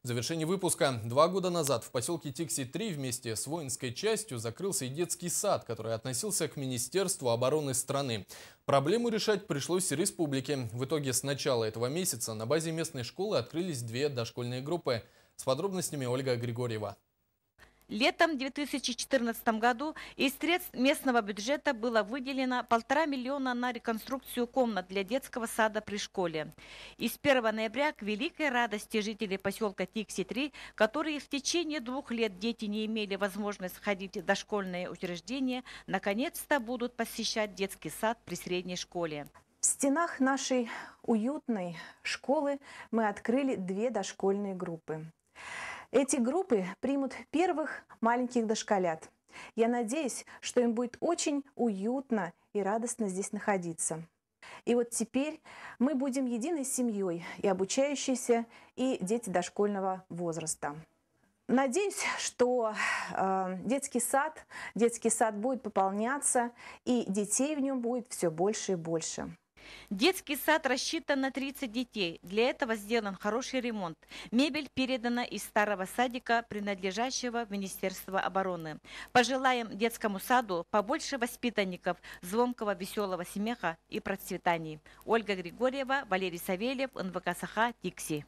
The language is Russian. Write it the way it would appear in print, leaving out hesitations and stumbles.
В завершении выпуска. 2 года назад в поселке Тикси-3 вместе с воинской частью закрылся и детский сад, который относился к Министерству обороны страны. Проблему решать пришлось республике. В итоге с начала этого месяца на базе местной школы открылись 2 дошкольные группы. С подробностями Ольга Григорьева. Летом 2014 году из средств местного бюджета было выделено 1,5 миллиона на реконструкцию комнат для детского сада при школе. И с 1 ноября, к великой радости жителей поселка Тикси-3, которые в течение 2 лет дети не имели возможность ходить в дошкольные учреждения, наконец-то будут посещать детский сад при средней школе. В стенах нашей уютной школы мы открыли 2 дошкольные группы. Эти группы примут первых маленьких дошколят. Я надеюсь, что им будет очень уютно и радостно здесь находиться. И вот теперь мы будем единой семьей, и обучающиеся, и дети дошкольного возраста. Надеюсь, что детский сад будет пополняться, и детей в нем будет все больше и больше. Детский сад рассчитан на 30 детей. Для этого сделан хороший ремонт. Мебель передана из старого садика, принадлежащего Министерству обороны. Пожелаем детскому саду побольше воспитанников, звонкого веселого смеха и процветаний. Ольга Григорьева, Валерий Савельев, НВК Саха, Тикси.